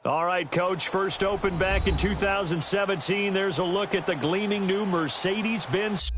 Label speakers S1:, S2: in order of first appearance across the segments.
S1: All right, Coach, first opened back in 2017. There's a look at the gleaming new Mercedes-Benz.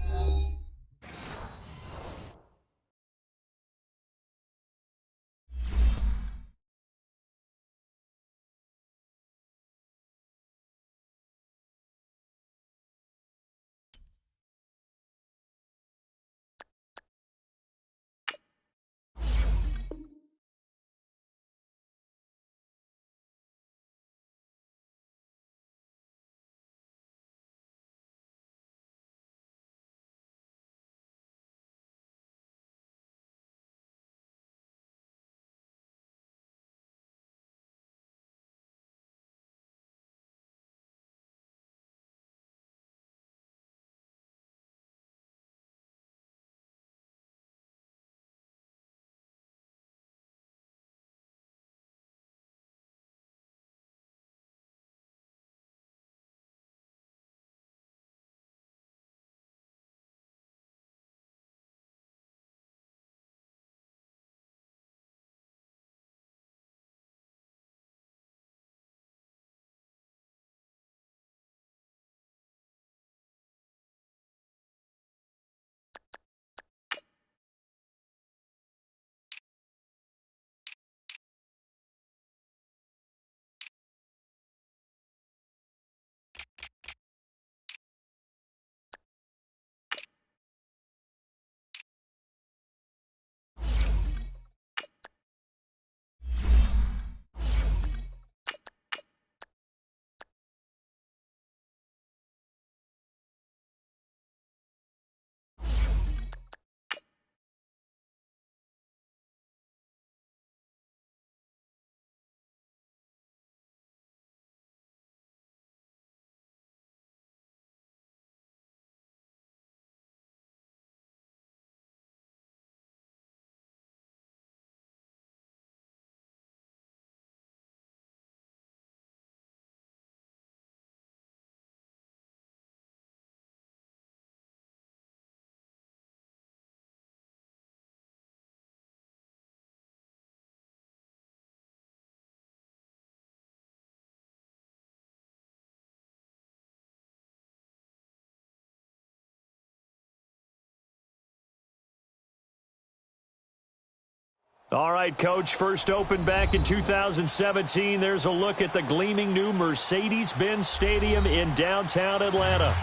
S1: All right, Coach, first opened back in 2017. There's a look at the gleaming new Mercedes-Benz Stadium in downtown Atlanta.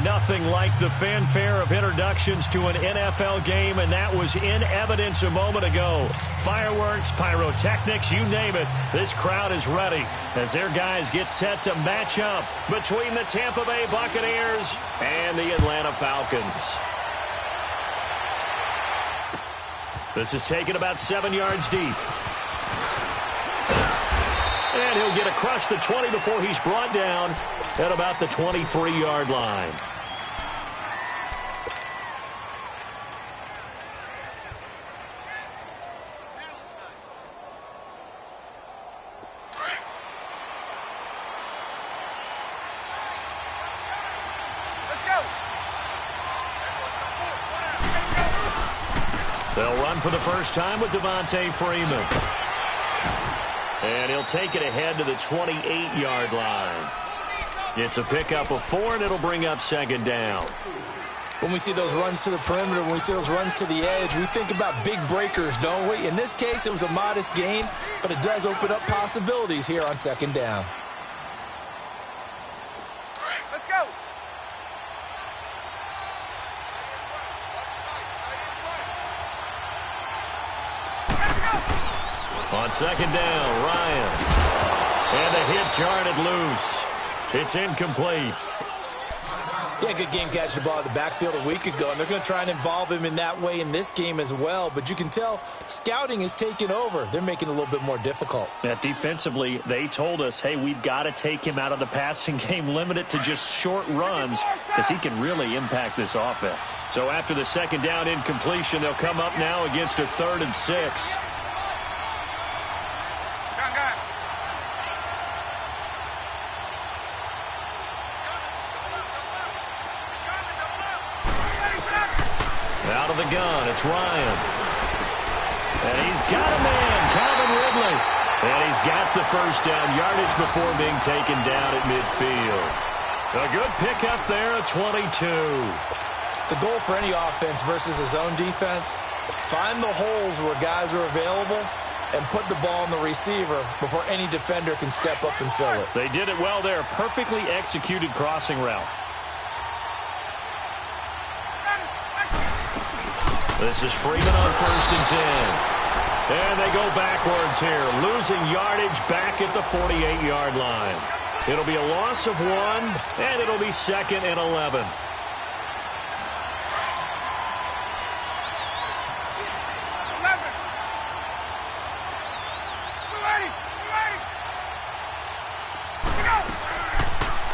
S1: Nothing like the fanfare of introductions to an NFL game, and that was in evidence a moment ago. Fireworks, pyrotechnics, you name it. This crowd is ready as their guys get set to match up between the Tampa Bay Buccaneers and the Atlanta Falcons. This is taken about 7 yards deep. And he'll get across the 20 before he's brought down at about the 23-yard line. They'll run for the first time with Devontae Freeman. And he'll take it ahead to the 28-yard line. It's a pickup of 4, and it'll bring up second down.
S2: When we see those runs to the perimeter, when we see those runs to the edge, we think about big breakers, don't we? In this case, it was a modest gain, but it does open up possibilities here on second down.
S3: Let's go.
S1: On second down, Ryan. And a hit jarred it loose. It's incomplete.
S2: Yeah, good game catching the ball in the backfield a week ago, and they're going to try and involve him in that way in this game as well. But you can tell scouting is taking over. They're making it a little bit more difficult.
S1: Yeah, defensively, they told us, hey, we've got to take him out of the passing game, limit it to just short runs, because he can really impact this offense. So after the second down incompletion, they'll come up now against a 3rd and 6. Out of the gun, it's Ryan. And he's got a man, Calvin Ridley. And he's got the first down yardage before being taken down at midfield. A good pickup there at 22.
S2: The goal for any offense versus his own defense, find the holes where guys are available and put the ball on the receiver before any defender can step up and fill it.
S1: They did it well there. Perfectly executed crossing route. This is Freeman on 1st and 10. And they go backwards here, losing yardage back at the 48-yard line. It'll be a loss of 1, and it'll be 2nd and 11.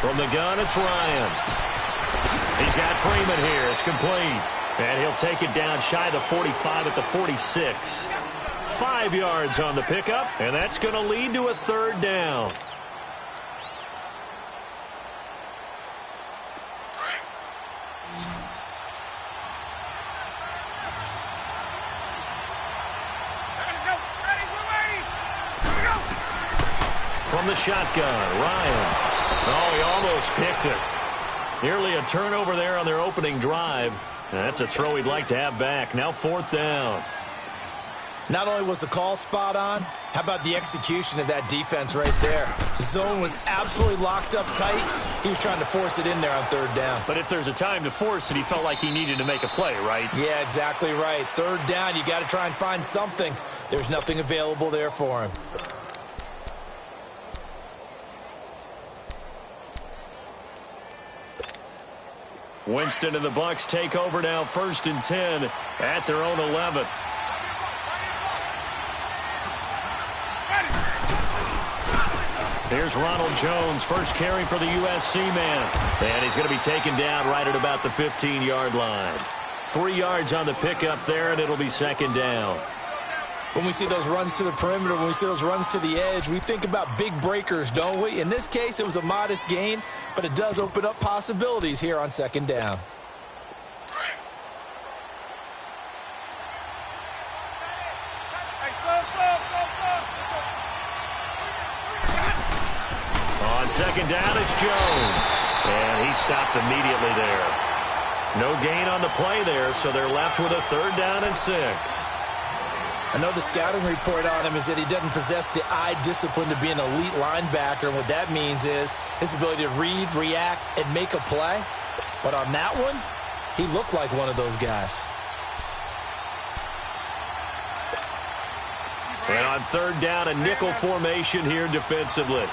S1: From the gun, it's Ryan. He's got Freeman here. It's complete. And he'll take it down shy of the 45 at the 46. 5 yards on the pickup, and that's going to lead to a 3rd down. From the shotgun, Ryan. Oh, he almost picked it. Nearly a turnover there on their opening drive. That's a throw he'd like to have back. Now 4th down.
S2: Not only was the call spot on, how about the execution of that defense right there? The zone was absolutely locked up tight. He was trying to force it in there on 3rd down.
S1: But if there's a time to force it, he felt like he needed to make a play, right?
S2: Yeah, exactly right. 3rd down, you got to try and find something. There's nothing available there for him.
S1: Winston and the Bucs take over now, 1st and 10 at their own 11. Here's Ronald Jones, first carry for the USC man. And he's going to be taken down right at about the 15-yard line. 3 yards on the pickup there, and it'll be 2nd down.
S2: When we see those runs to the perimeter, when we see those runs to the edge, we think about big breakers, don't we? In this case, it was a modest gain, but it does open up possibilities here on 2nd down.
S1: On 2nd down, it's Jones. And he stopped immediately there. No gain on the play there, so they're left with a 3rd down and 6.
S2: I know the scouting report on him is that he doesn't possess the eye discipline to be an elite linebacker. And what that means is his ability to read, react, and make a play. But on that one, he looked like one of those guys.
S1: And on 3rd down, a nickel formation here defensively.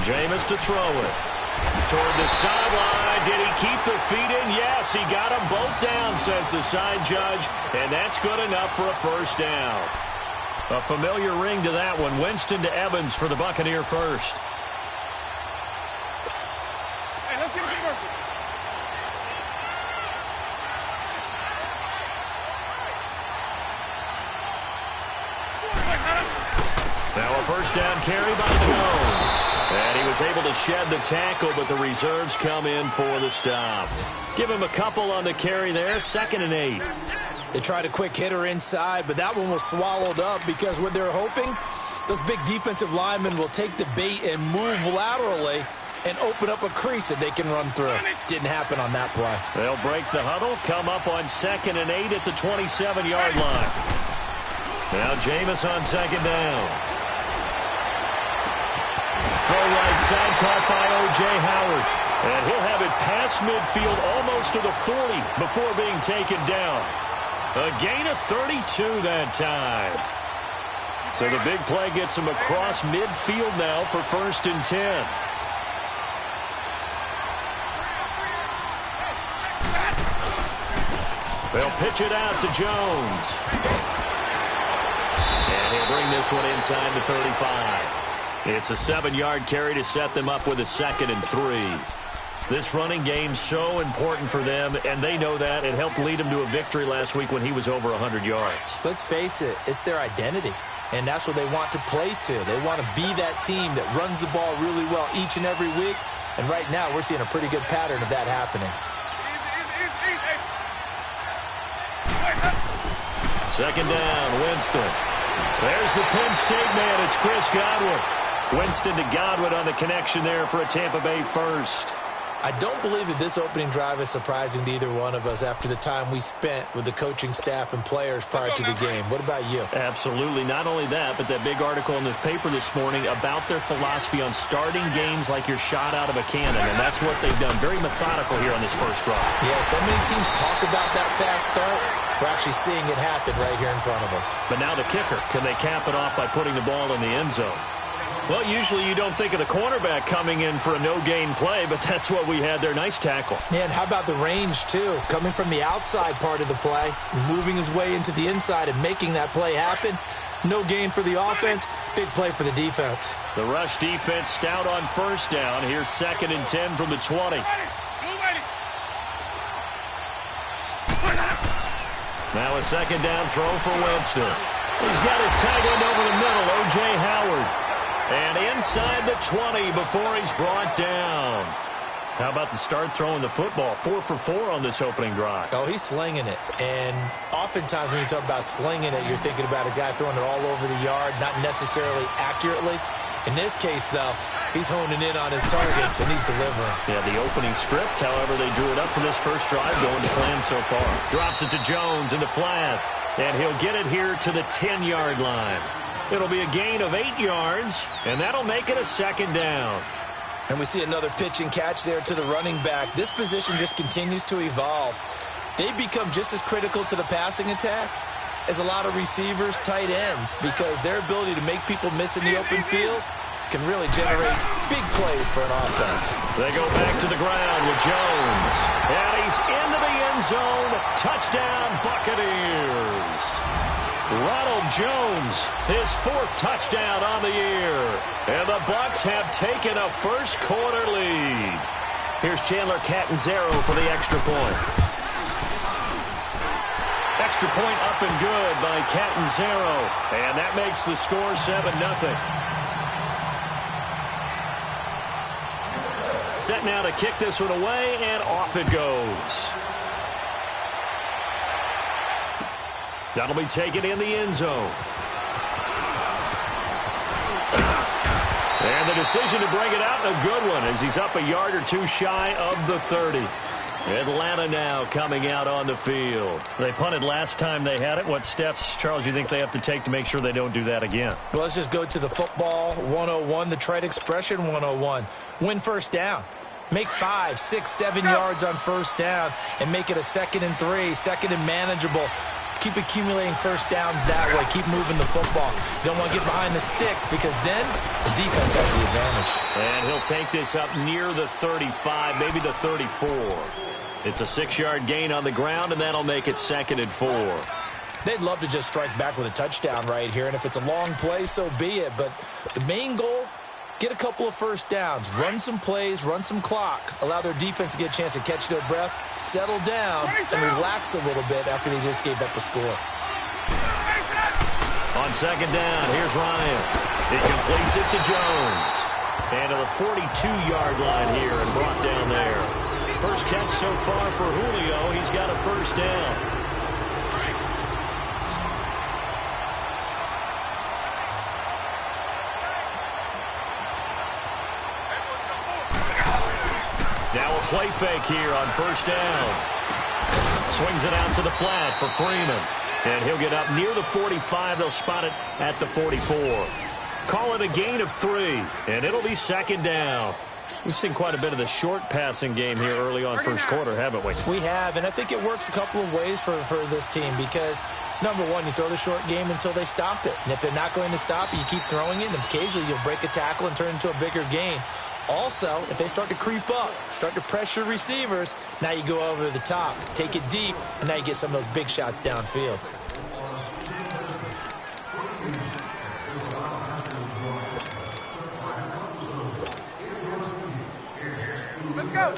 S1: Jameis to throw it. Toward the sideline. Did he keep the feet in? Yes, he got them both down, says the side judge. And that's good enough for a 1st down. A familiar ring to that one. Winston to Evans for the Buccaneer first.
S3: Hey, let's get it first.
S1: Now a 1st down carry by Jones. And he was able to shed the tackle, but the reserves come in for the stop. Give him a couple on the carry there, 2nd and 8.
S2: They tried a quick hitter inside, but that one was swallowed up because what they're hoping, those big defensive linemen will take the bait and move laterally and open up a crease that they can run through. Didn't happen on that play.
S1: They'll break the huddle, come up on 2nd and 8 at the 27-yard line. Now Jameis on 2nd down. Full right side caught by O.J. Howard. And he'll have it past midfield almost to the 40 before being taken down. A gain of 32 that time. So the big play gets him across midfield now for 1st and 10. They'll pitch it out to Jones. And he'll bring this one inside the 35. It's a 7-yard carry to set them up with a 2nd and 3. This running game's so important for them, and they know that. It helped lead them to a victory last week when he was over 100 yards.
S2: Let's face it, it's their identity, and that's what they want to play to. They want to be that team that runs the ball really well each and every week, And right now, we're seeing a pretty good pattern of that happening.
S1: Second down, Winston. There's the Penn State man. It's Chris Godwin. Winston to Godwin on the connection there for a Tampa Bay first.
S2: I don't believe that this opening drive is surprising to either one of us after the time we spent with the coaching staff and players prior to the game. What about you?
S1: Absolutely. Not only that, but that big article in the paper this morning about their philosophy on starting games like you're shot out of a cannon, and that's what they've done. Very methodical here on this first drive.
S2: Yeah, so many teams talk about that fast start. We're actually seeing it happen right here in front of us.
S1: But now the kicker. Can they cap it off by putting the ball in the end zone? Well, usually you don't think of the cornerback coming in for a no-gain play, but that's what we had there. Nice tackle.
S2: Man, how about the range, too? Coming from the outside part of the play, moving his way into the inside and making that play happen. No gain for the offense, big play for the defense.
S1: The rush defense stout on first down. Here's 2nd and 10 from the 20. Now a second down throw for Winston. He's got his tight end over the middle, O.J. Howard. And inside the 20 before he's brought down. How about the start throwing the football? 4 for 4 on this opening drive.
S2: Oh, he's slinging it. And oftentimes when you talk about slinging it, you're thinking about a guy throwing it all over the yard, not necessarily accurately. In this case, though, he's honing in on his targets, and he's delivering.
S1: Yeah, the opening script, however, they drew it up for this first drive, going to plan so far. Drops it to Jones in the flat, and he'll get it here to the 10-yard line. It'll be a gain of 8 yards, and that'll make it a second down.
S2: And we see another pitch and catch there to the running back. This position just continues to evolve. They've become just as critical to the passing attack as a lot of receivers, tight ends, because their ability to make people miss in the open field can really generate big plays for an offense.
S1: They go back to the ground with Jones. And he's into the end zone. Touchdown, Buccaneers. Ronald Jones, his 4th touchdown on the year. And the Bucs have taken a first quarter lead. Here's Chandler Catanzaro for the extra point. Extra point up and good by Catanzaro. And that makes the score 7-0. Set now to kick this one away, and off it goes. That'll be taken in the end zone. And the decision to bring it out, a good one, as he's up a yard or two shy of the 30. Atlanta now coming out on the field. They punted last time they had it. What steps, Charles, you think they have to take to make sure they don't do that again?
S2: Well, let's just go to the football 101, the trite expression 101. Win first down. Make 5, 6, 7 yards on first down and make it a 2nd and 3, 2nd and manageable. Keep accumulating first downs that way. Keep moving the football. You don't want to get behind the sticks because then the defense has the advantage.
S1: And he'll take this up near the 35, maybe the 34. It's a 6-yard gain on the ground, and that'll make it 2nd and 4.
S2: They'd love to just strike back with a touchdown right here, and if it's a long play, so be it. But the main goal, get a couple of first downs, run some plays, run some clock, allow their defense to get a chance to catch their breath, settle down, and relax a little bit after they just gave up a score.
S1: On second down, here's Ryan. He completes it to Jones. And to the 42-yard line here and brought down there. First catch so far for Julio. He's got a first down. Now a play fake here on first down. Swings it out to the flat for Freeman. And he'll get up near the 45. They'll spot it at the 44. Call it a gain of 3, and it'll be second down. We've seen quite a bit of the short passing game here early on first quarter, haven't we?
S2: We have, and I think it works a couple of ways for this team because, number one, you throw the short game until they stop it. And if they're not going to stop it, you keep throwing it, and occasionally you'll break a tackle and turn it into a bigger gain. Also, if they start to creep up, start to pressure receivers, now you go over the top, take it deep, and now you get some of those big shots downfield.
S3: Let's go.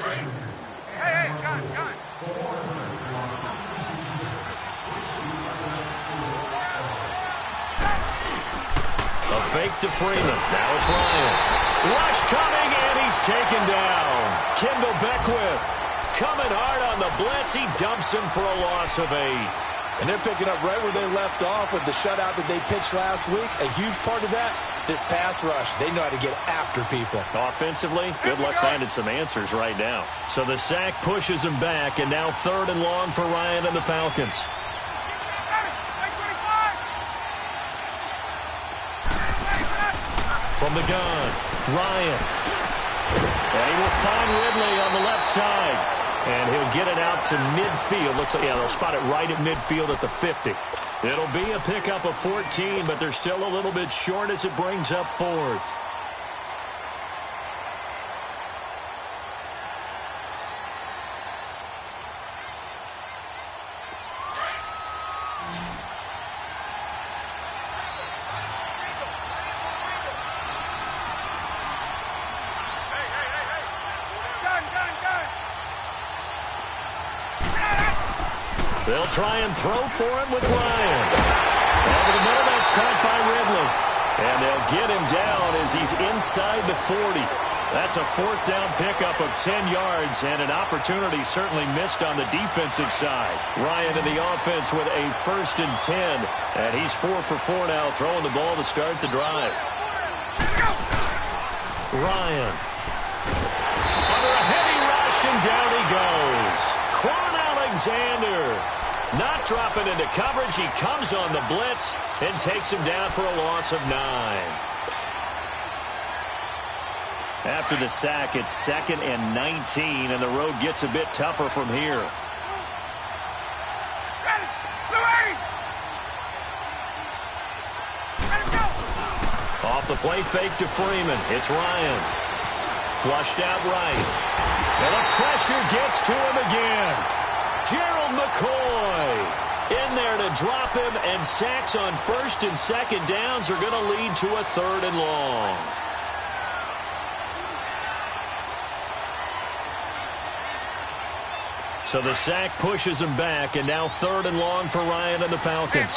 S3: Hey, gun.
S1: A fake to Freeman. Now it's Ryan. Rush coming, and He's taken down. Kendall Beckwith coming hard on the blitz. He dumps him for a loss of 8.
S2: And they're picking up right where they left off with the shutout that they pitched last week. A huge part of that, this pass rush. They know how to get after people.
S1: Offensively, good luck finding some answers right now. So the sack pushes him back, and now 3rd and long for Ryan and the Falcons. From the gun, Ryan. And he will find Ridley on the left side. And he'll get it out to midfield. Looks like, yeah, they'll spot it right at midfield at the 50. It'll be a pickup of 14, but they're still a little bit short as it brings up 4th. They'll try and throw for him with Ryan. Over the middle, that's caught by Ridley. And they'll get him down as he's inside the 40. That's a 4th down pickup of 10 yards, and an opportunity certainly missed on the defensive side. Ryan in the offense with a 1st and 10. And he's 4 for 4 now, throwing the ball to start the drive. Ryan. Under a heavy rush, and down he goes. Quan Alexander. Not dropping into coverage. He comes on the blitz and takes him down for a loss of 9. After the sack, it's 2nd and 19, and the road gets a bit tougher from here. Off the play fake to Freeman. It's Ryan. Flushed out right. And the pressure gets to him again. Gerald McCoy in there to drop him, and sacks on 1st and 2nd downs are going to lead to a 3rd and long. So the sack pushes him back, and now 3rd and long for Ryan and the Falcons.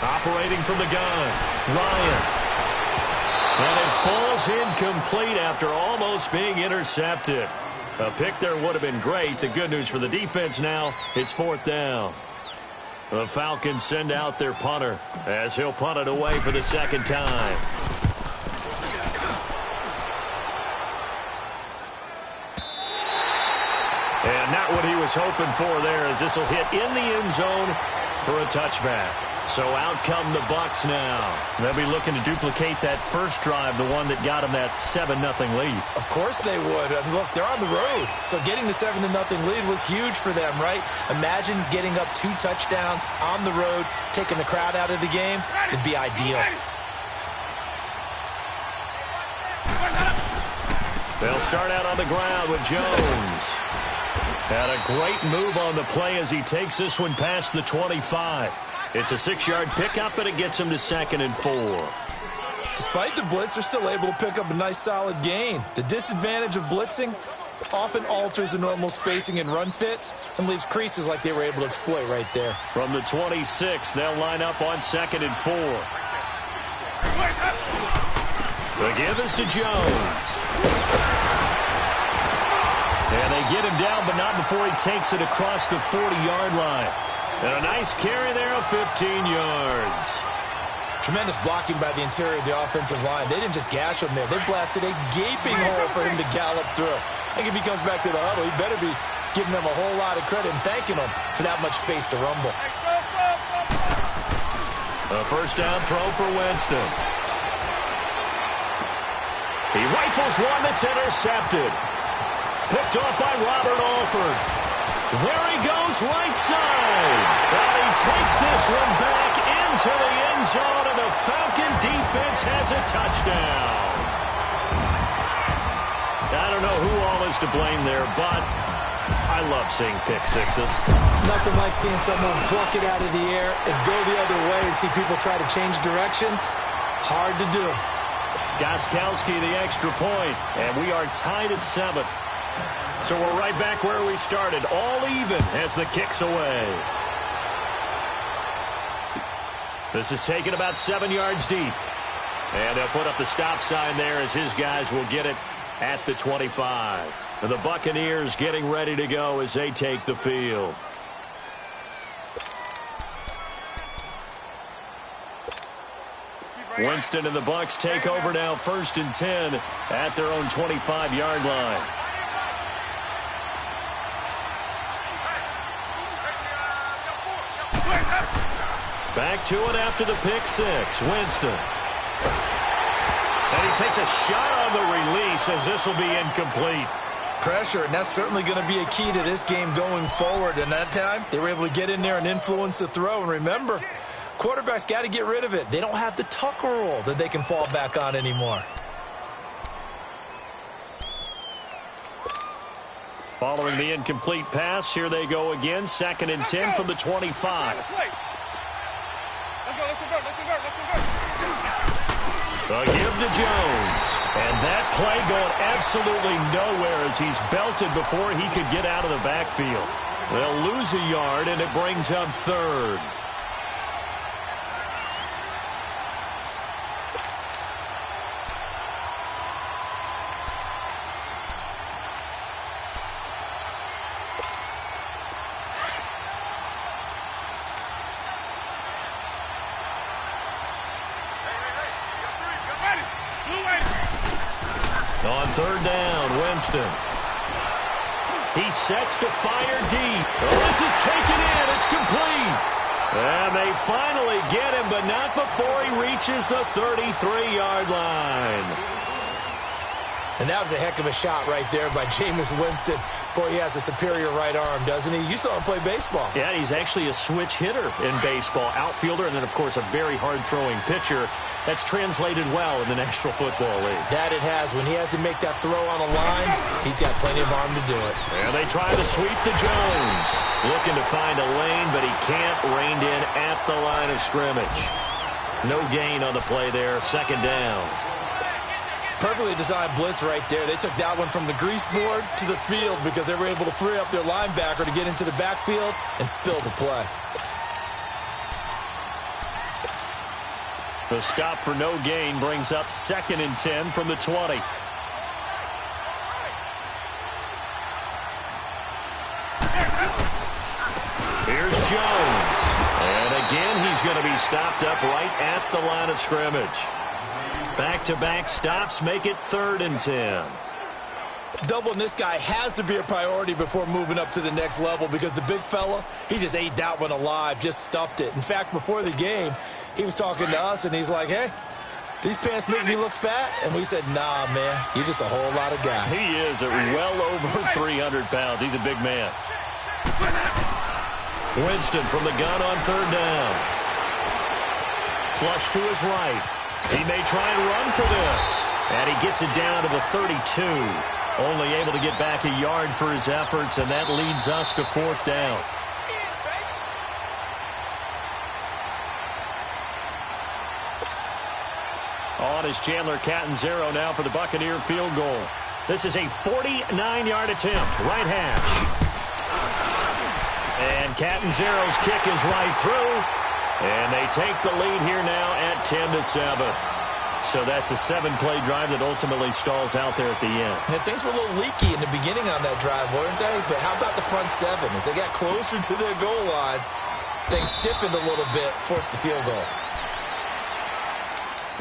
S1: Operating from the gun, Ryan. And it falls incomplete after almost being intercepted. A pick there would have been great. The good news for the defense now, it's 4th down. The Falcons send out their punter as he'll punt it away for the 2nd time. And not what he was hoping for there, as this will hit in the end zone for a touchback. So out come the Bucs now. They'll be looking to duplicate that first drive, the one that got them that 7-0 lead.
S2: Of course they would. I mean, look, they're on the road. So getting the 7-0 lead was huge for them, right? Imagine getting up 2 touchdowns on the road, taking the crowd out of the game. It'd be ideal.
S1: They'll start out on the ground with Jones. Had a great move on the play as he takes this one past the 25. It's a 6-yard pickup, and it gets him to 2nd and 4.
S2: Despite the blitz, they're still able to pick up a nice solid gain. The disadvantage of blitzing often alters the normal spacing and run fits and leaves creases like they were able to exploit right there.
S1: From the 26, they'll line up on 2nd and 4. The give is to Jones. And they get him down, but not before he takes it across the 40-yard line. And a nice carry there of 15 yards.
S2: Tremendous blocking by the interior of the offensive line. They didn't just gash him there. They blasted a gaping hole for him to gallop through. I think if he comes back to the huddle, he better be giving them a whole lot of credit and thanking them for that much space to rumble.
S1: A 1st down throw for Winston. He rifles one that's intercepted. Picked off by Robert Alford. There he goes, right side. And he takes this one back into the end zone, and the Falcon defense has a touchdown. I don't know who all is to blame there, but I love seeing pick sixes.
S2: Nothing like seeing someone pluck it out of the air and go the other way and see people try to change directions. Hard to do.
S1: Gostkowski the extra point, and we are tied at 7. So we're right back where we started, all even as the kick's away. This is taken about 7 yards deep. And they'll put up the stop sign there as his guys will get it at the 25. And the Buccaneers getting ready to go as they take the field. Winston and the Bucs take over now, 1st and 10 at their own 25-yard line. Back to it after the pick six. Winston. And he takes a shot on the release as this will be incomplete.
S2: Pressure, and that's certainly going to be a key to this game going forward. And that time, they were able to get in there and influence the throw. And remember, quarterbacks got to get rid of it. They don't have the tuck rule that they can fall back on anymore.
S1: Following the incomplete pass, here they go again. 2nd and 10 from the 25. The give to Jones. And that play going absolutely nowhere as he's belted before he could get out of the backfield. They'll lose a yard, and it brings up 3rd. On 3rd down, Winston. He sets to fire deep. Oh, this is taken in. It's complete. And they finally get him, but not before he reaches the 33-yard line.
S2: And that was a heck of a shot right there by Jameis Winston. Boy, he has a superior right arm, doesn't he? You saw him play baseball.
S1: Yeah, he's actually a switch hitter in baseball. Outfielder, and then, of course, a very hard-throwing pitcher. That's translated well in the National Football League.
S2: That it has. When he has to make that throw on a line, he's got plenty of arm to do it.
S1: And they try to sweep to Jones. Looking to find a lane, but he can't. Reined in at the line of scrimmage. No gain on the play there. 2nd down.
S2: Perfectly designed blitz right there. They took that one from the grease board to the field because they were able to free up their linebacker to get into the backfield and spill the play.
S1: The stop for no gain brings up 2nd and 10 from the 20. Here's Jones. And again, he's going to be stopped up right at the line of scrimmage. Back-to-back stops make it 3rd and 10.
S2: Doubling this guy has to be a priority before moving up to the next level because the big fella, he just ate that one alive, just stuffed it. In fact, before the game, he was talking to us, and he's like, hey, these pants make me look fat? And we said, nah, man, you're just a whole lot of guy.
S1: He is at well over 300 pounds. He's a big man. Winston from the gun on 3rd down. Flush to his right. He may try and run for this. And he gets it down to the 32. Only able to get back a yard for his efforts, and that leads us to 4th down. On is Chandler Catanzaro now for the Buccaneer field goal. This is a 49-yard attempt, right hash. And Catanzaro's kick is right through. And they take the lead here now at 10-7. So that's a 7-play drive that ultimately stalls out there at the end.
S2: And things were a little leaky in the beginning on that drive, weren't they? But how about the front 7? As they got closer to their goal line, things stiffened a little bit, forced the field goal.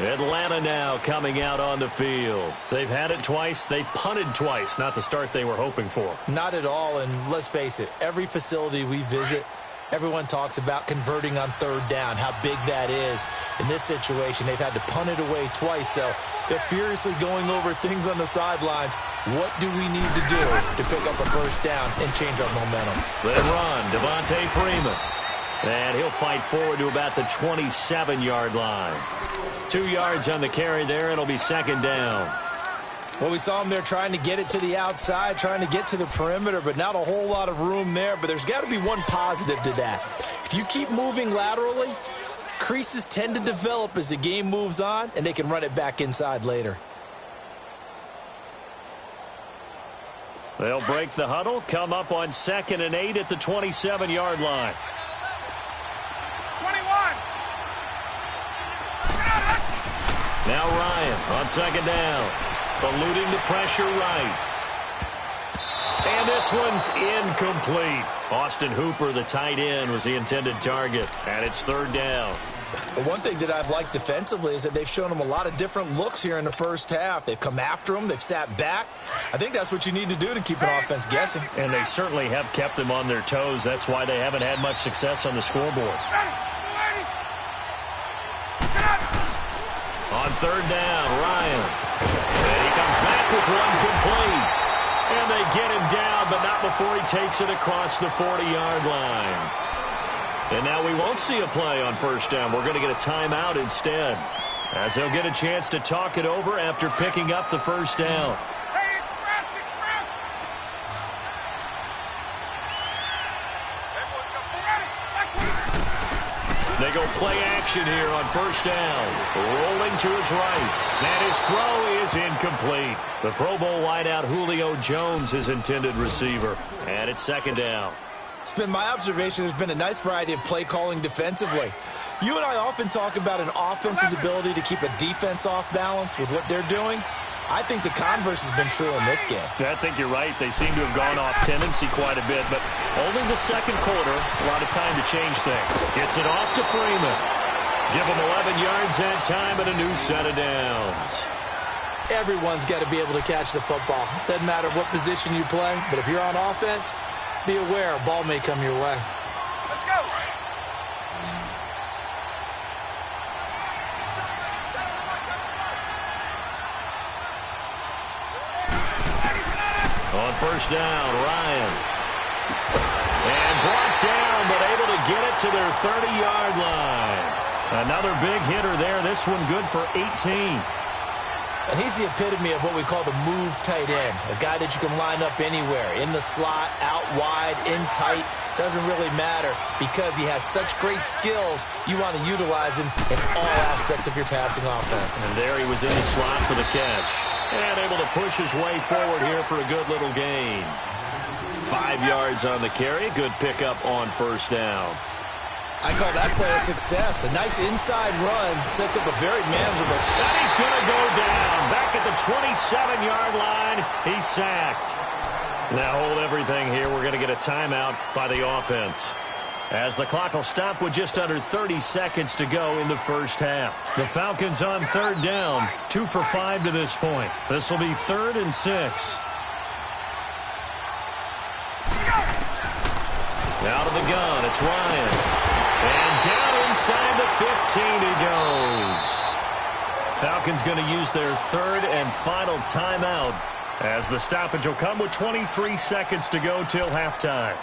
S1: Atlanta now coming out on the field. They've had it twice. They've punted twice. Not the start they were hoping for.
S2: Not at all, and let's face it, every facility we visit, everyone talks about converting on 3rd down, how big that is. In this situation, they've had to punt it away twice, so they're furiously going over things on the sidelines. What do we need to do to pick up a 1st down and change our momentum?
S1: They run, Devontae Freeman. And he'll fight forward to about the 27-yard line. 2 yards on the carry there. It'll be 2nd down.
S2: Well, we saw him there trying to get it to the outside, trying to get to the perimeter, but not a whole lot of room there. But there's got to be one positive to that. If you keep moving laterally, creases tend to develop as the game moves on, and they can run it back inside later.
S1: They'll break the huddle, come up on 2nd and 8 at the 27-yard line.
S3: 21.
S1: Now Ryan on 2nd down. Eluding the pressure right. And this one's incomplete. Austin Hooper, the tight end, was the intended target. And it's 3rd down.
S2: One thing that I've liked defensively is that they've shown him a lot of different looks here in the first half. They've come after him. They've sat back. I think that's what you need to do to keep an offense guessing.
S1: And they certainly have kept them on their toes. That's why they haven't had much success on the scoreboard. On 3rd down, Ryan. And he comes back with one complete. And they get him down, but not before he takes it across the 40-yard line. And now we won't see a play on 1st down. We're going to get a timeout instead, as they'll get a chance to talk it over after picking up the 1st down. They go play action here on 1st down. Rolling to his right. And his throw is incomplete. The Pro Bowl wideout Julio Jones, his intended receiver. And it's 2nd down.
S2: It's been my observation there's been a nice variety of play calling defensively. You and I often talk about an offense's ability to keep a defense off balance with what they're doing. I think the converse has been true in this game.
S1: I think you're right. They seem to have gone off tendency quite a bit, but only the 2nd quarter, a lot of time to change things. Gets it off to Freeman. Give him 11 yards that time and a new set of downs.
S2: Everyone's got to be able to catch the football. Doesn't matter what position you play, but if you're on offense, be aware a ball may come your way.
S3: Let's go.
S1: On 1st down, Ryan. And brought down, but able to get it to their 30-yard line. Another big hitter there. This one good for 18.
S2: And he's the epitome of what we call the move tight end. A guy that you can line up anywhere. In the slot, out wide, in tight. Doesn't really matter because he has such great skills. You want to utilize him in all aspects of your passing offense.
S1: And there he was in the slot for the catch. And able to push his way forward here for a good little gain. 5 yards on the carry. Good pickup on 1st down.
S2: I call that play a success. A nice inside run sets up a very manageable.
S1: And he's going to go down. Back at the 27-yard line. He's sacked. Now hold everything here. We're going to get a timeout by the offense, as the clock will stop with just under 30 seconds to go in the 1st half. The Falcons on 3rd down. 2 for 5 to this point. This will be 3rd and 6. Out of the gun, it's Ryan. And down inside the 15 he goes. Falcons going to use their 3rd and final timeout, as the stoppage will come with 23 seconds to go till halftime.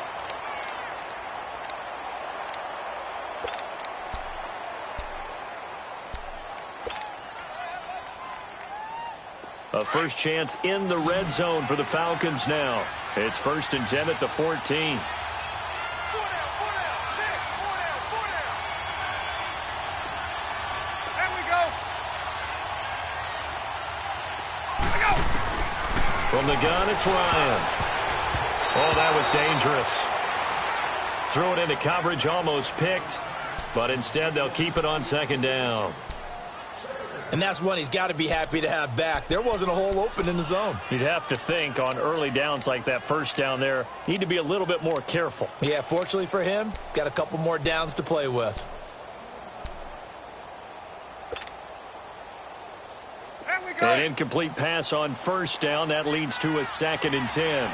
S1: A first chance in the red zone for the Falcons now. It's 1st and 10 at the 14. From the gun, it's Ryan. Oh, that was dangerous. Threw it into coverage, almost picked, but instead they'll keep it on 2nd down.
S2: And that's one he's got to be happy to have back. There wasn't a hole open in the zone.
S1: You'd have to think on early downs like that 1st down there, need to be a little bit more careful.
S2: Yeah, fortunately for him, got a couple more downs to play with.
S1: An incomplete pass on 1st down. That leads to a 2nd and 10.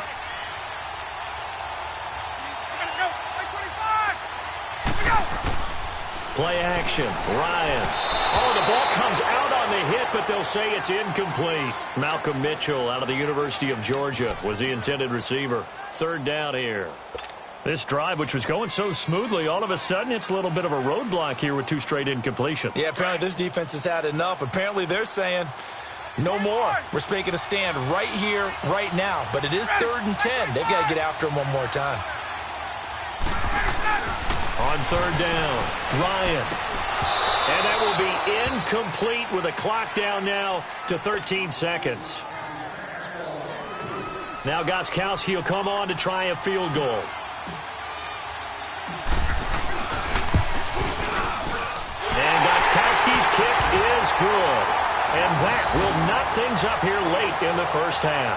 S1: Play action. Ryan. Oh, the ball comes out on the hit, but they'll say it's incomplete. Malcolm Mitchell out of the University of Georgia was the intended receiver. 3rd down here. This drive, which was going so smoothly, all of a sudden it's a little bit of a roadblock here with 2 straight incompletions.
S2: Yeah, apparently this defense has had enough. Apparently they're saying no more. We're making a stand right here, right now. But it is 3rd and 10. They've got to get after him one more time.
S1: On 3rd down, Ryan. And that will be incomplete with a clock down now to 13 seconds. Now Gostkowski will come on to try a field goal. And Gostkowski's kick is good. And that will knock things up here late in the first half.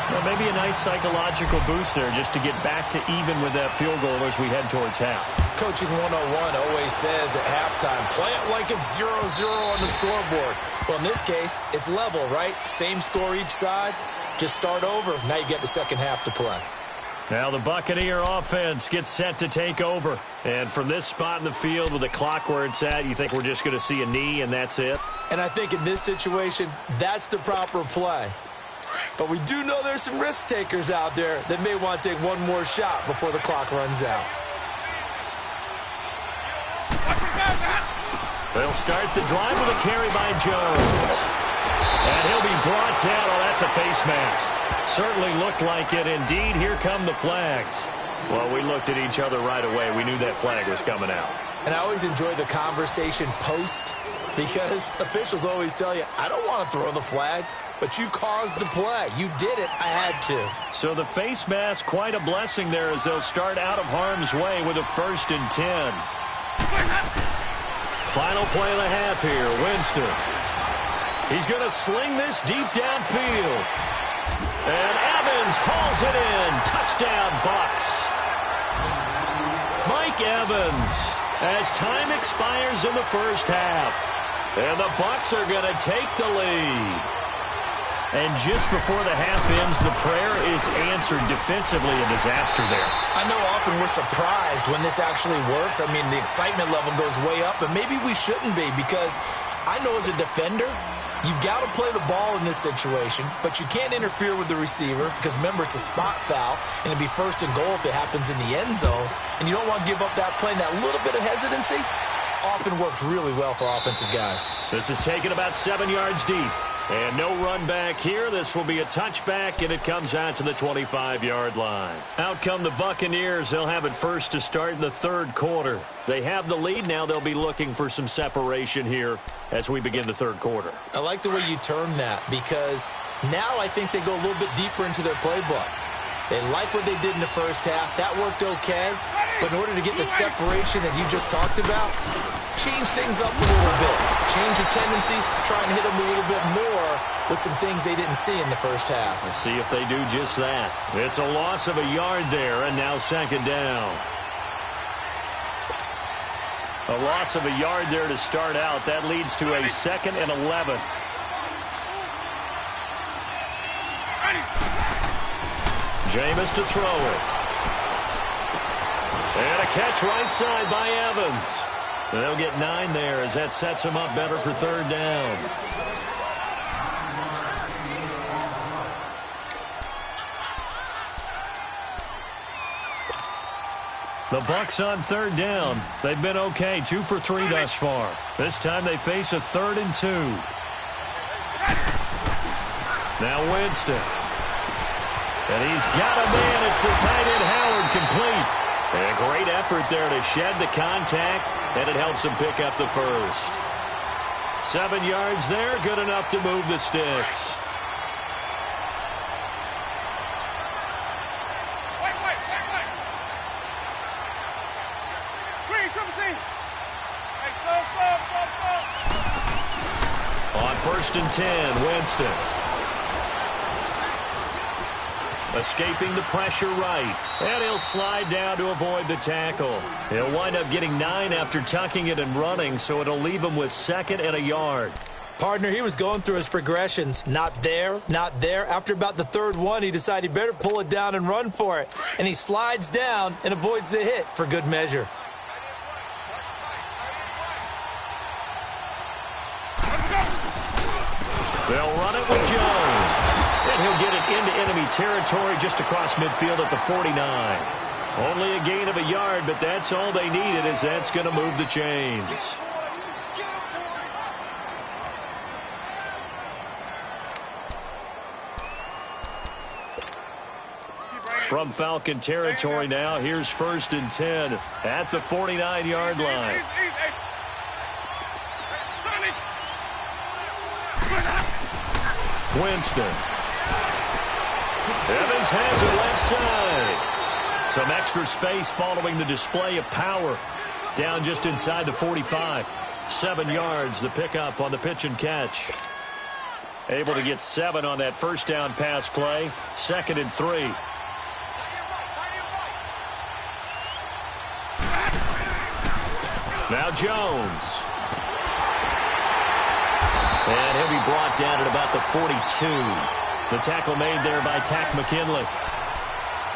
S1: Well, maybe a nice psychological boost there just to get back to even with that field goal as we head towards half.
S2: Coaching 101 always says at halftime, play it like it's 0-0 on the scoreboard. Well, in this case, it's level, right? Same score each side. Just start over. Now you get the second half to play.
S1: Now the Buccaneer offense gets set to take over. And from this spot in the field with the clock where it's at, you think we're just going to see a knee and that's it?
S2: And I think in this situation, that's the proper play. But we do know there's some risk takers out there that may want to take one more shot before the clock runs out.
S1: They'll start the drive with a carry by Jones. And he'll be brought down. Oh, that's a face mask. Certainly looked like it. Indeed, here come the flags. Well, we looked at each other right away. We knew that flag was coming out.
S2: And I always enjoy the conversation post because officials always tell you, I don't want to throw the flag, but you caused the play. You did it. I had to.
S1: So the face mask, quite a blessing there as they'll start out of harm's way with a 1st and 10. Final play of the half here, Winston. He's going to sling this deep downfield. And Evans hauls it in. Touchdown, Bucs. Mike Evans, as time expires in the first half. And the Bucs are going to take the lead. And just before the half ends, the prayer is answered. Defensively, a disaster there.
S2: I know often we're surprised when this actually works. I mean, the excitement level goes way up, but maybe we shouldn't be because I know as a defender, you've got to play the ball in this situation, but you can't interfere with the receiver because, remember, it's a spot foul, and it'd be 1st and goal if it happens in the end zone, and you don't want to give up that play. And that little bit of hesitancy often works really well for offensive guys.
S1: This is taken about 7 yards deep. And no run back here. This will be a touchback, and it comes out to the 25-yard line. Out come the Buccaneers. They'll have it first to start in the third quarter. They have the lead now. They'll be looking for some separation here as we begin the third quarter.
S2: I like the way you term that because now I think they go a little bit deeper into their playbook. They like what they did in the first half. That worked okay. But in order to get the separation that you just talked about, change things up a little bit. Change your tendencies, try and hit them a little bit more with some things they didn't see in the first half.
S1: Let's see if they do just that. It's a loss of a yard there, and now 2nd down. A loss of a yard there to start out. That leads to a 2nd and 11. Jameis to throw it. And a catch right side by Evans. They'll get 9 there as that sets them up better for 3rd down. The Bucs on 3rd down. They've been okay, 2 for 3 thus far. This time they face a 3rd and 2. Now Winston. And he's got a man. It's the tight end Howard complete. And a great effort there to shed the contact, and it helps him pick up the first. 7 yards there, good enough to move the sticks. On 1st and 10, Winston. Escaping the pressure right. And he'll slide down to avoid the tackle. He'll wind up getting 9 after tucking it and running, so it'll leave him with 2nd and a yard.
S2: Partner, he was going through his progressions. Not there, not there. After about the 3rd one, he decided he better pull it down and run for it. And he slides down and avoids the hit for good measure.
S1: They'll run it with Jones. And he'll get it into enemy territory just across midfield at the 49. Only a gain of a yard, but that's all they needed, as that's going to move the chains. From Falcon territory now, here's 1st and 10 at the 49-yard line. Winston. Evans has it left side. Some extra space following the display of power. Down just inside the 45. 7 yards, the pickup on the pitch and catch. Able to get 7 on that first down pass play. 2nd and 3. Now Jones. And he'll be brought down at about the 42. The tackle made there by Tack McKinley.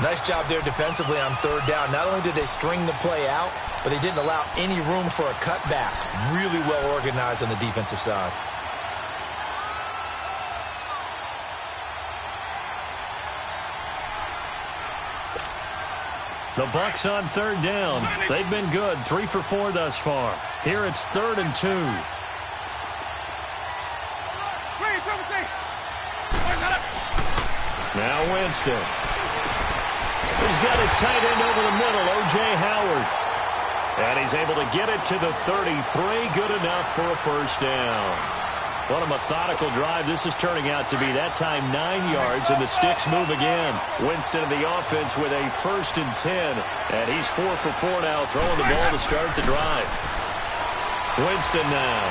S2: Nice job there defensively on 3rd down. Not only did they string the play out, but they didn't allow any room for a cutback. Really well organized on the defensive side.
S1: The Bucs on 3rd down. They've been good, 3 for 4 thus far. Here it's 3rd and 2. Now Winston. He's got his tight end over the middle, O.J. Howard. And he's able to get it to the 33. Good enough for a first down. What a methodical drive this is turning out to be. That time 9 yards, and the sticks move again. Winston in the offense with a 1st and 10. And he's 4 for 4 now, throwing the ball to start the drive. Winston now.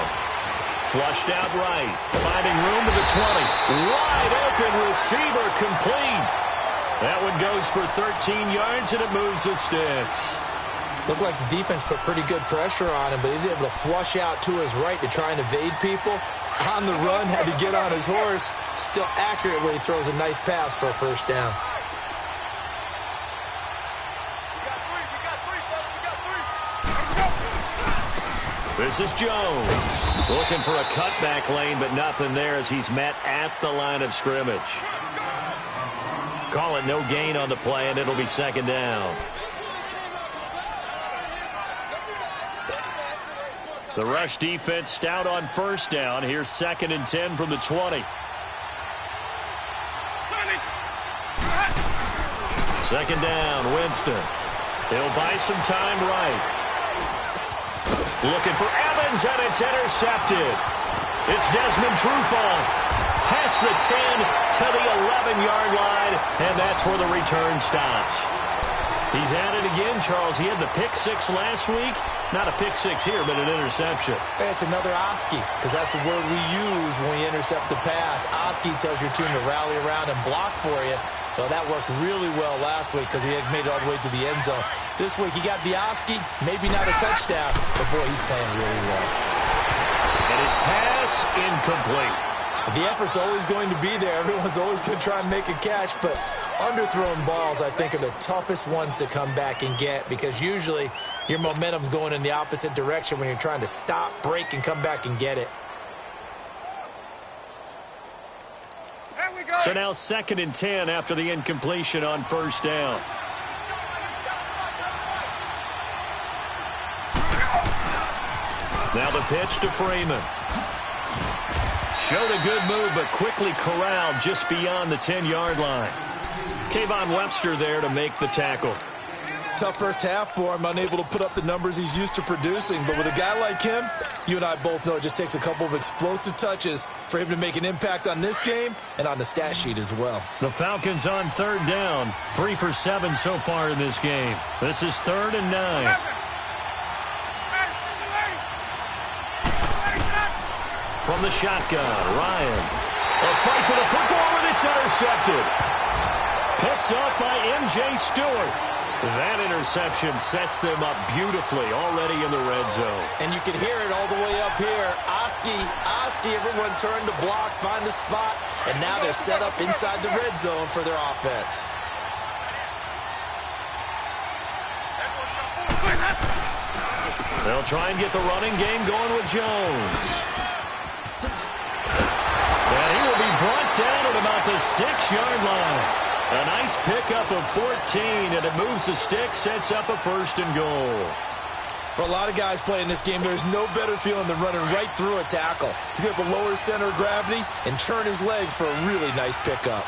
S1: Flushed out right. Finding room to the 20. Wide open receiver, complete. That one goes for 13 yards, and it moves the sticks.
S2: Looked like the defense put pretty good pressure on him, but he's able to flush out to his right to try and evade people. On the run, had to get on his horse. Still accurately throws a nice pass for a first down.
S1: This is Jones. Looking for a cutback lane, but nothing there as he's met at the line of scrimmage. Call it no gain on the play, and it'll be 2nd down. The rush defense stout on 1st down. Here's 2nd and 10 from the 20. 2nd down, Winston. He'll buy some time right. Looking for Evans, and it's intercepted. It's Desmond Trufant. Past the 10 to the 11-yard line, and that's where the return stops. He's at it again, Charles. He had the pick 6 last week. Not a pick 6 here, but an interception.
S2: It's another Oski, because that's the word we use when we intercept the pass. Oski tells your team to rally around and block for you. Well, that worked really well last week because he had made it all the way to the end zone. This week he got the Oski, maybe not a touchdown, but boy, he's playing really well.
S1: And his pass incomplete.
S2: The effort's always going to be there. Everyone's always going to try and make a catch, but underthrown balls, I think, are the toughest ones to come back and get because usually your momentum's going in the opposite direction when you're trying to stop, break, and come back and get it.
S1: So now 2nd and 10 after the incompletion on 1st down. Now the pitch to Freeman. Showed a good move, but quickly corralled just beyond the 10-yard line. Kayvon Webster there to make the tackle.
S2: Tough first half for him, unable to put up the numbers he's used to producing. But with a guy like him, you and I both know it just takes a couple of explosive touches for him to make an impact on this game and on the stat sheet as well.
S1: The Falcons on 3rd down. 3 for 7 so far in this game. This is 3rd and 9. From the shotgun, Ryan. A fight for the football, and it's intercepted. Picked up by M.J. Stewart. That interception sets them up beautifully already in the red zone.
S2: And you can hear it all the way up here. Oski, everyone turned to block, find a spot, and now they're set up inside the red zone for their offense.
S1: They'll try and get the running game going with Jones. And he will be brought down at about the 6-yard line. A nice pickup of 14, and it moves the stick, sets up a 1st and goal.
S2: For a lot of guys playing this game, there's no better feeling than running right through a tackle. He's able to lower his center of gravity and churn his legs for a really nice pickup.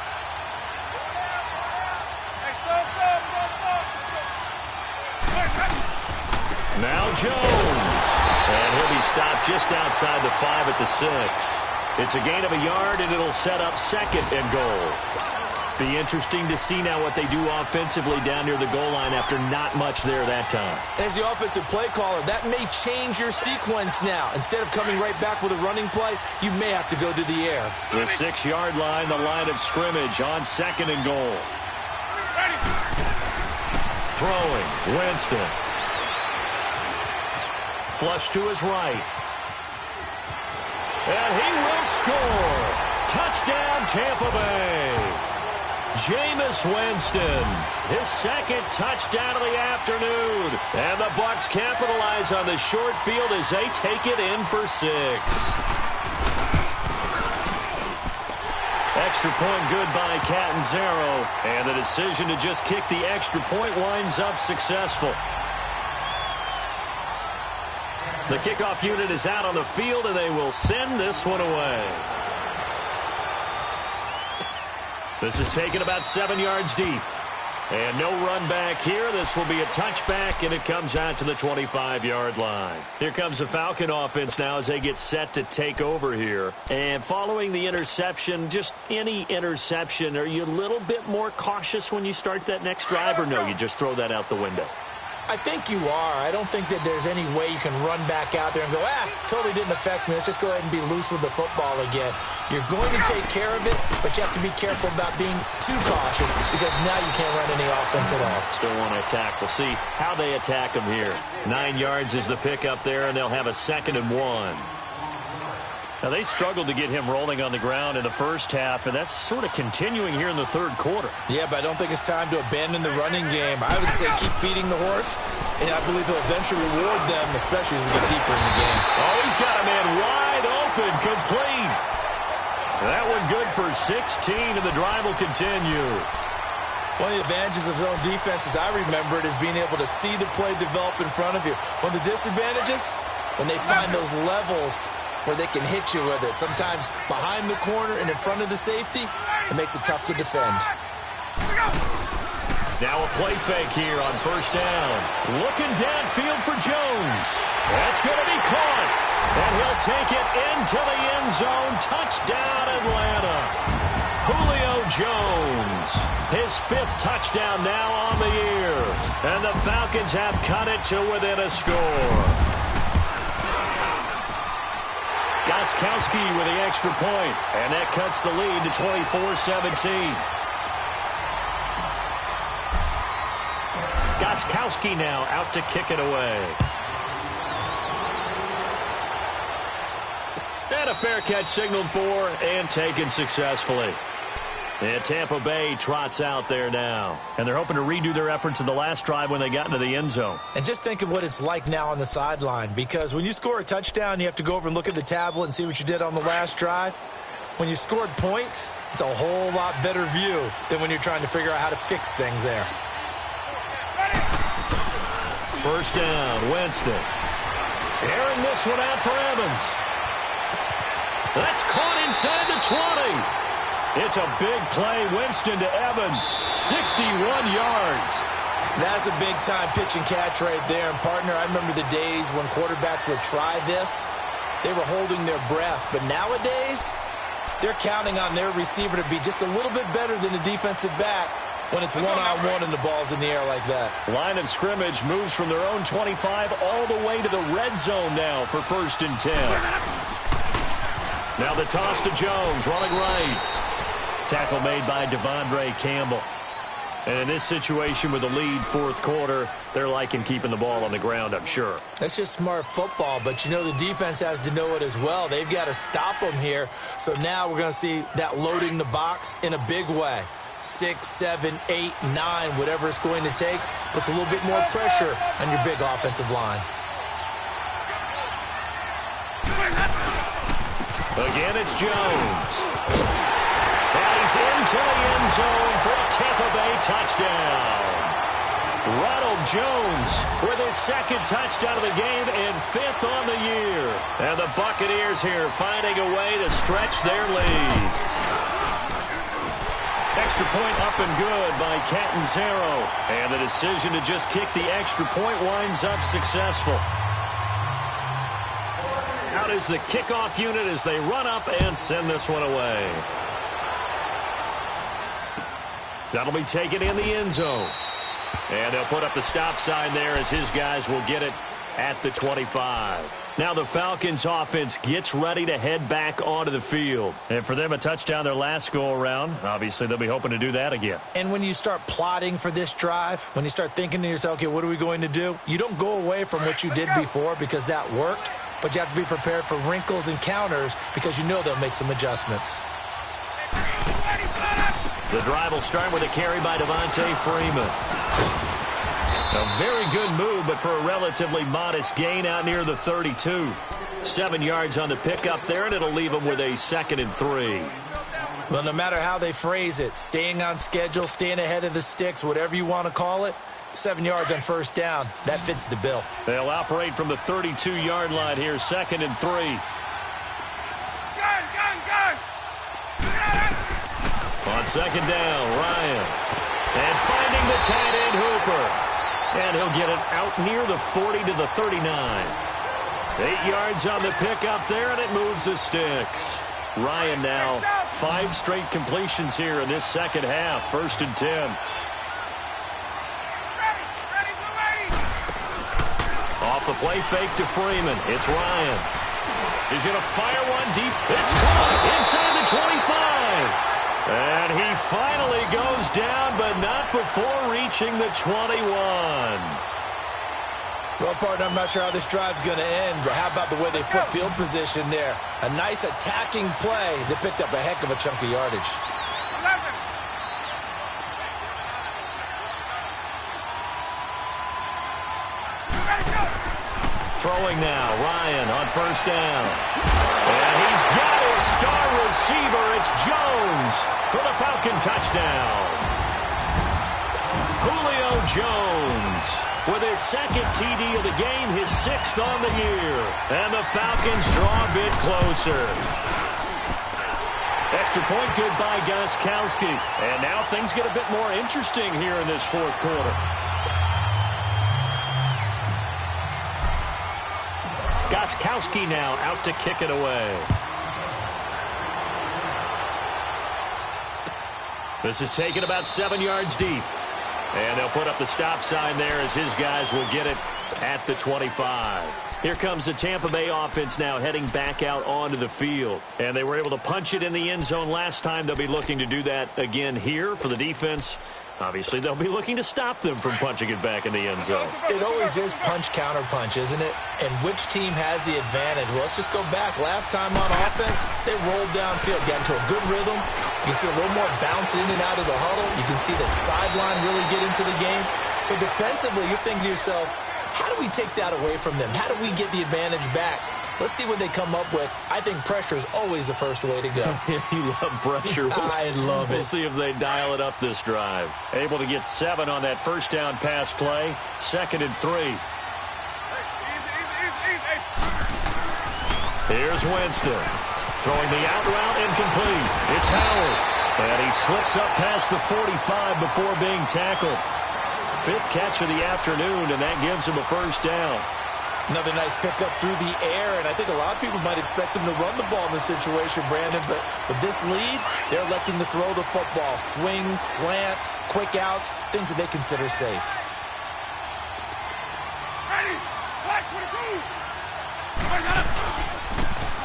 S1: Now Jones. And he'll be stopped just outside the 5 at the 6. It's a gain of a yard, and it'll set up 2nd and goal. Be interesting to see now what they do offensively down near the goal line after not much there that time.
S2: As the offensive play caller, that may change your sequence now. Instead of coming right back with a running play, you may have to go to the air.
S1: The 6-yard line, the line of scrimmage on 2nd and goal. Throwing, Winston. Flush to his right. And he will score. Touchdown, Tampa Bay. Jameis Winston, his 2nd touchdown of the afternoon. And the Bucs capitalize on the short field as they take it in for 6. Extra point good by Catanzaro. And the decision to just kick the extra point winds up successful. The kickoff unit is out on the field, and they will send this one away. This is taken about 7 yards deep. And no run back here. This will be a touchback, and it comes out to the 25-yard line. Here comes the Falcon offense now as they get set to take over here. And following the interception, just any interception, are you a little bit more cautious when you start that next drive, or no, you just throw that out the window?
S2: I think you are. I don't think that there's any way you can run back out there and go, totally didn't affect me. Let's just go ahead and be loose with the football again. You're going to take care of it, but you have to be careful about being too cautious because now you can't run any offense at all.
S1: Still want to attack. We'll see how they attack them here. 9 yards is the pickup there, and they'll have a 2nd and 1. Now, they struggled to get him rolling on the ground in the first half, and that's sort of continuing here in the 3rd quarter.
S2: Yeah, but I don't think it's time to abandon the running game. I would say keep feeding the horse, and I believe he'll eventually reward them, especially as we get deeper in the game.
S1: Oh, he's got a man wide open, complete. That one good for 16, and the drive will continue.
S2: One of the advantages of zone defense, as I remember it, is being able to see the play develop in front of you. One of the disadvantages, when they find those levels where they can hit you with it. Sometimes behind the corner and in front of the safety, it makes it tough to defend.
S1: Now a play fake here on 1st down. Looking downfield for Jones. That's going to be caught. And he'll take it into the end zone. Touchdown, Atlanta. Julio Jones. His 5th touchdown now on the year. And the Falcons have cut it to within a score. Gostkowski with the extra point, and that cuts the lead to 24-17. Gostkowski now out to kick it away. And a fair catch signaled for and taken successfully. And Tampa Bay trots out there now. And they're hoping to redo their efforts in the last drive when they got into the end zone.
S2: And just think of what it's like now on the sideline. Because when you score a touchdown, you have to go over and look at the tablet and see what you did on the last drive. When you scored points, it's a whole lot better view than when you're trying to figure out how to fix things there.
S1: 1st down, Winston. Airing this one out for Evans. That's caught inside the 20. It's a big play. Winston to Evans. 61 yards.
S2: That's a big-time pitch and catch right there. And, partner, I remember the days when quarterbacks would try this. They were holding their breath. But nowadays, they're counting on their receiver to be just a little bit better than the defensive back when it's one-on-one and the ball's in the air like that.
S1: Line of scrimmage moves from their own 25 all the way to the red zone now for 1st and 10. Now the toss to Jones, running right. Tackle made by Devondre Campbell. And in this situation with the lead 4th quarter, they're liking keeping the ball on the ground, I'm sure.
S2: That's just smart football, but you know the defense has to know it as well. They've got to stop them here. So now we're going to see that loading the box in a big way. 6, 7, 8, 9, whatever it's going to take, puts a little bit more pressure on your big offensive line.
S1: Again, it's Jones. And he's into the end zone for a Tampa Bay touchdown. Ronald Jones with his 2nd touchdown of the game and 5th on the year. And the Buccaneers here finding a way to stretch their lead. Extra point up and good by Catanzaro. And the decision to just kick the extra point winds up successful. Out is the kickoff unit as they run up and send this one away. That'll be taken in the end zone. And they'll put up the stop sign there as his guys will get it at the 25. Now the Falcons offense gets ready to head back onto the field. And for them, a touchdown their last go-around. Obviously, they'll be hoping to do that again.
S2: And when you start plotting for this drive, when you start thinking to yourself, okay, what are we going to do? You don't go away from what you did before because that worked, but you have to be prepared for wrinkles and counters because you know they'll make some adjustments.
S1: The drive will start with a carry by Devontae Freeman. A very good move, but for a relatively modest gain out near the 32. 7 yards on the pickup there, and it'll leave them with a 2nd and 3.
S2: Well, no matter how they phrase it, staying on schedule, staying ahead of the sticks, whatever you want to call it, 7 yards on first down, that fits the bill.
S1: They'll operate from the 32-yard line here, 2nd and 3. On 2nd down, Ryan. And finding the tight end Hooper. And he'll get it out near the 40 to the 39. 8 yards on the pickup there, and it moves the sticks. Ryan now 5 straight completions here in this second half. 1st and 10. Off the play fake to Freeman. It's Ryan. He's going to fire one deep. It's caught inside the 25. And he finally goes down, but not before reaching the 21.
S2: Well, partner, I'm not sure how this drive's going to end, but how about the way they flip field position there? A nice attacking play that picked up a heck of a chunk of yardage.
S3: 11.
S1: Throwing now, Ryan on 1st down. And he's got his star receiver. It's Jones for the Falcon touchdown. Julio Jones with his 2nd TD of the game, his 6th on the year. And the Falcons draw a bit closer. Extra point good by Gostkowski. And now things get a bit more interesting here in this 4th quarter. Gostkowski now out to kick it away. This is taken about 7 yards deep. And they'll put up the stop sign there as his guys will get it at the 25. Here comes the Tampa Bay offense now heading back out onto the field. And they were able to punch it in the end zone last time. They'll be looking to do that again here for the defense. Obviously, they'll be looking to stop them from punching it back in the end zone.
S2: It always is punch-counter-punch, isn't it? And which team has the advantage? Well, let's just go back. Last time on offense, they rolled downfield, got into a good rhythm. You can see a little more bounce in and out of the huddle. You can see the sideline really get into the game. So defensively, you're thinking to yourself, how do we take that away from them? How do we get the advantage back? Let's see what they come up with. I think pressure is always the first way to go.
S1: You love pressure.
S2: I love it.
S1: We'll see if they dial it up this drive. Able to get 7 on that 1st down pass play. 2nd and 3. Here's Winston. Throwing the out route incomplete. It's Howard. And he slips up past the 45 before being tackled. 5th catch of the afternoon, and that gives him a 1st down.
S2: Another nice pickup through the air, and I think a lot of people might expect them to run the ball in this situation, Brandon, but with this lead, they're electing to throw the football. Swings, slants, quick outs, things that they consider safe.
S3: Ready. Watch for the move.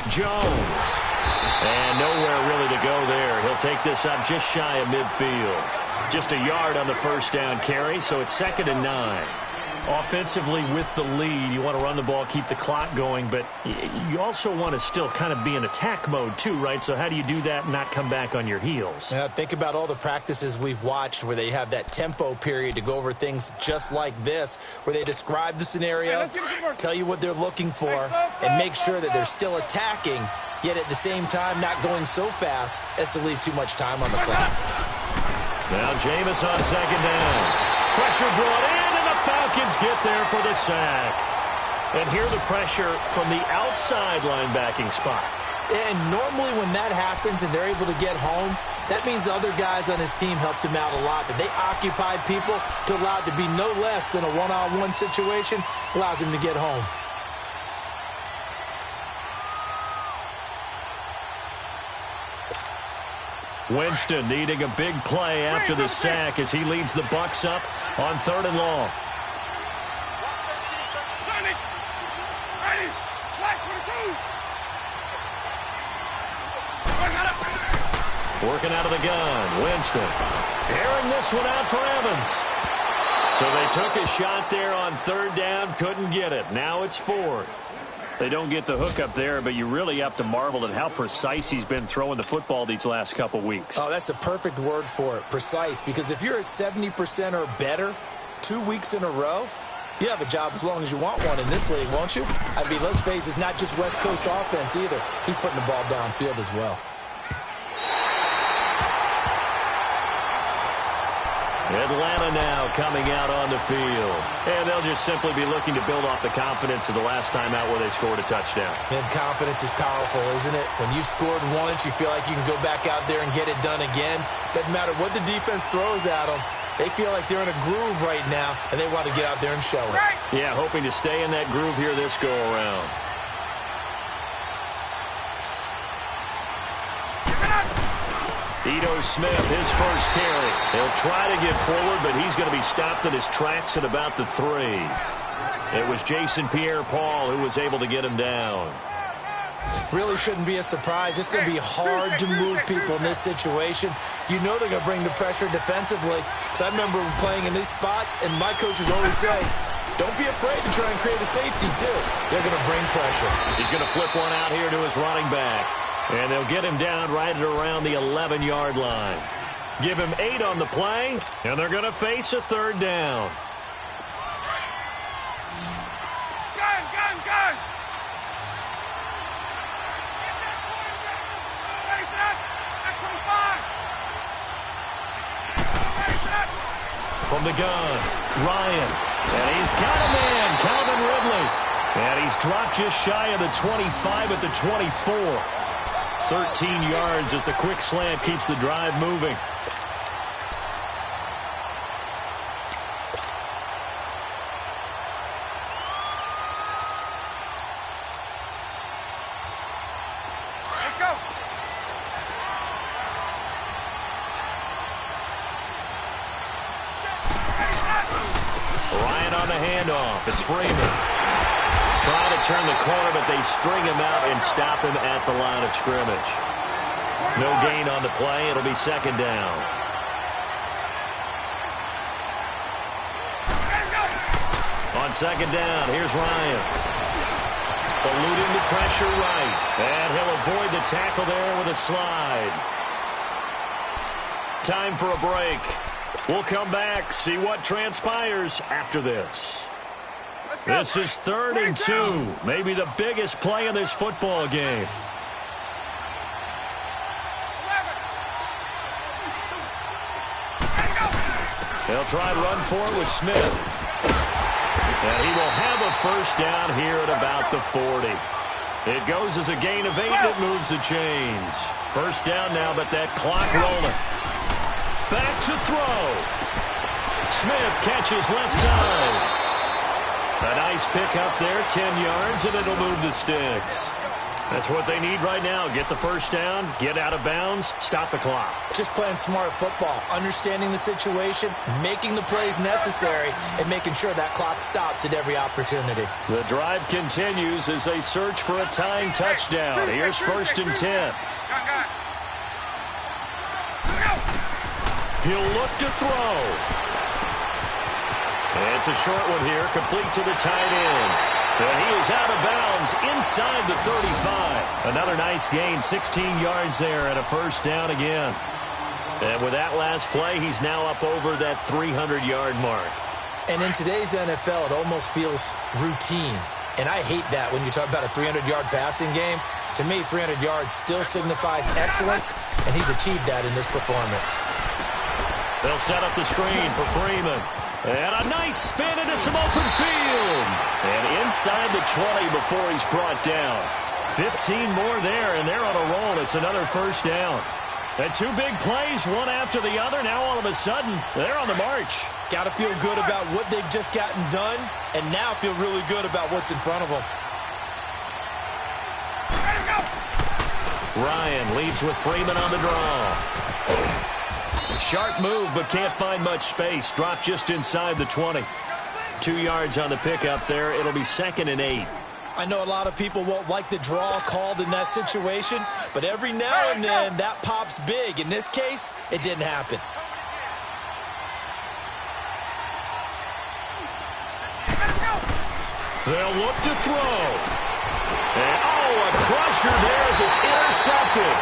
S1: Jones. And nowhere really to go there. He'll take this up just shy of midfield. Just a yard on the 1st down carry, so it's 2nd and 9. Offensively with the lead, you want to run the ball, keep the clock going, but you also want to still kind of be in attack mode too, right? So how do you do that and not come back on your heels?
S2: Now, think about all the practices we've watched where they have that tempo period to go over things just like this, where they describe the scenario, tell you what they're looking for, and make sure that they're still attacking, yet at the same time not going so fast as to leave too much time on the clock.
S1: Now Jameis on 2nd down. Pressure brought in. Falcons get there for the sack. And here the pressure from the outside linebacking spot.
S2: And normally when that happens and they're able to get home, that means the other guys on his team helped him out a lot. That they occupied people to allow it to be no less than a one-on-one situation allows him to get home.
S1: Winston needing a big play after the sack as he leads the Bucs up on 3rd and long. Working out of the gun, Winston. Airing this one out for Evans. So they took a shot there on 3rd down, couldn't get it. Now it's 4th. They don't get the hook up there, but you really have to marvel at how precise he's been throwing the football these last couple weeks.
S2: Oh, that's a perfect word for it, precise, because if you're at 70% or better 2 weeks in a row, you have a job as long as you want one in this league, won't you? I mean, let's face it, it's not just West Coast offense either. He's putting the ball downfield as well.
S1: Atlanta now coming out on the field. And they'll just simply be looking to build off the confidence of the last time out where they scored a touchdown.
S2: And confidence is powerful, isn't it? When you've scored once, you feel like you can go back out there and get it done again. Doesn't matter what the defense throws at them. They feel like they're in a groove right now, and they want to get out there and show it.
S1: Yeah, hoping to stay in that groove here this go-around. Ito Smith, his first carry. He'll try to get forward, but he's going to be stopped in his tracks at about the 3. It was Jason Pierre-Paul who was able to get him down.
S2: Really shouldn't be a surprise. It's going to be hard to move people in this situation. You know they're going to bring the pressure defensively. Because I remember playing in these spots, and my coaches always say, don't be afraid to try and create a safety, too. They're going to bring pressure.
S1: He's going to flip one out here to his running back. And they'll get him down right at around the 11-yard line. Give him 8 on the play, and they're going to face a 3rd down.
S3: Gun!
S1: From the gun, Ryan. And he's got a man, Calvin Ridley. And he's dropped just shy of the 25 at the 24. 13 yards as the quick slant keeps the drive moving.
S3: Let's go.
S1: Ryan on the handoff. It's Freeman. Trying to turn the corner, but they string him out and stop him at the line of scrimmage. No gain on the play. It'll be 2nd down. On 2nd down, here's Ryan. Eluding the pressure right. And he'll avoid the tackle there with a slide. Time for a break. We'll come back, see what transpires after this. This is 3rd and 2. Maybe the biggest play in this football game. They'll try to run for it with Smith. And he will have a 1st down here at about the 40. It goes as a gain of 8, and it moves the chains. 1st down now, but that clock rolling. Back to throw. Smith catches left side. A nice pick up there, 10 yards, and it'll move the sticks. That's what they need right now. Get the 1st down, get out of bounds, stop the clock.
S2: Just playing smart football, understanding the situation, making the plays necessary, and making sure that clock stops at every opportunity.
S1: The drive continues as they search for a tying touchdown. Here's 1st and 10. He'll look to throw. It's a short one here, complete to the tight end. And he is out of bounds inside the 35. Another nice gain, 16 yards there, and a 1st down again. And with that last play, he's now up over that 300-yard mark.
S2: And in today's NFL, it almost feels routine. And I hate that when you talk about a 300-yard passing game. To me, 300 yards still signifies excellence, and he's achieved that in this performance.
S1: They'll set up the screen for Freeman. And a nice spin into some open field. And inside the 20 before he's brought down. 15 more there, and they're on a roll. It's another 1st down. And 2 big plays, one after the other. Now all of a sudden, they're on the march.
S2: Got to feel good about what they've just gotten done, and now feel really good about what's in front of them.
S1: Ryan leads with Freeman on the draw. Sharp move, but can't find much space. Dropped just inside the 20. 2 yards on the pickup there. It'll be 2nd and 8.
S2: I know a lot of people won't like the draw called in that situation, but every now and then that pops big. In this case, it didn't happen.
S1: They'll look to throw. And, a crusher there as it's intercepted.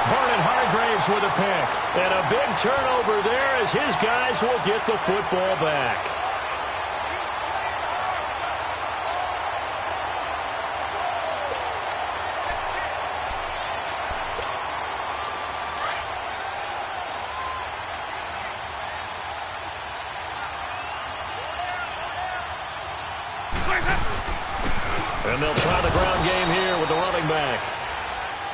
S1: Vernon Hargraves with a pick. And a big turnover there as his guys will get the football back. And they'll try the ground game here with the running back.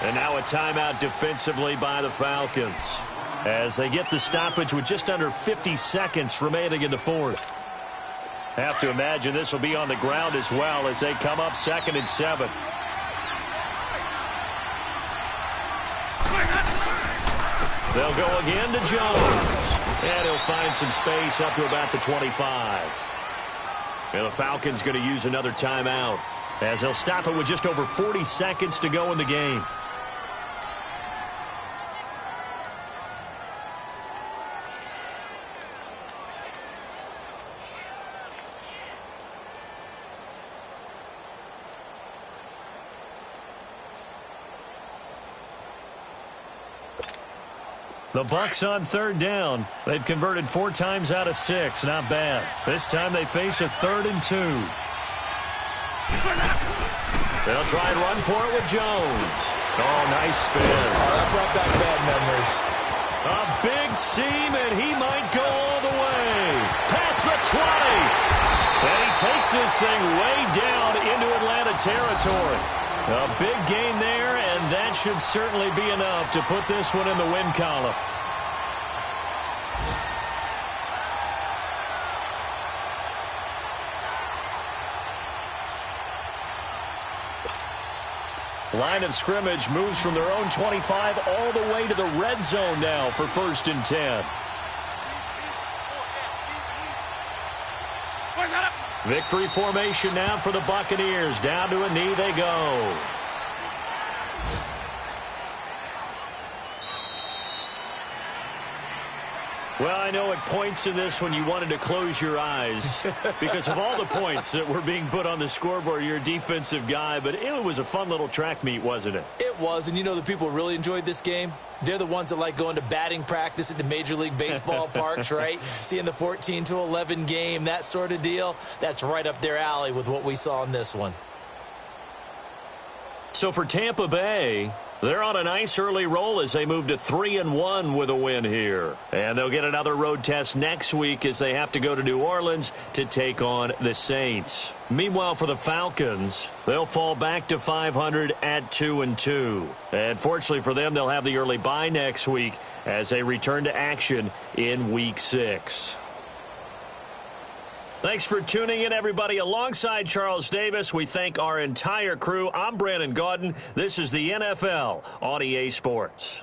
S1: And now a timeout defensively by the Falcons as they get the stoppage with just under 50 seconds remaining in the fourth. Have to imagine this will be on the ground as well as they come up 2nd and 7. They'll go again to Jones. And he'll find some space up to about the 25. And the Falcons going to use another timeout as they'll stop it with just over 40 seconds to go in the game. The Bucs on 3rd down. They've converted 4 times out of 6. Not bad. This time they face a 3rd and 2. They'll try and run for it with Jones. Oh, nice spin.
S2: That brought back bad memories.
S1: A big seam, and he might go all the way. Past the 20. And he takes this thing way down into Atlanta territory. A big gain there, and that should certainly be enough to put this one in the win column. Line of scrimmage moves from their own 25 all the way to the red zone now for 1st and 10. Victory formation now for the Buccaneers. Down to a knee they go. Well, I know at points in this one you wanted to close your eyes because of all the points that were being put on the scoreboard. You're a defensive guy, but it was a fun little track meet, wasn't it?
S2: It was, and you know the people who really enjoyed this game? They're the ones that like going to batting practice at the Major League Baseball parks, right? Seeing the 14-11 game, that sort of deal. That's right up their alley with what we saw in this one.
S1: So for Tampa Bay, they're on a nice early roll as they move to 3-1 with a win here. And they'll get another road test next week as they have to go to New Orleans to take on the Saints. Meanwhile, for the Falcons, they'll fall back to 500 at 2-2. And fortunately for them, they'll have the early bye next week as they return to action in Week 6. Thanks for tuning in, everybody. Alongside Charles Davis, we thank our entire crew. I'm Brandon Gaudin. This is the NFL on EA Sports.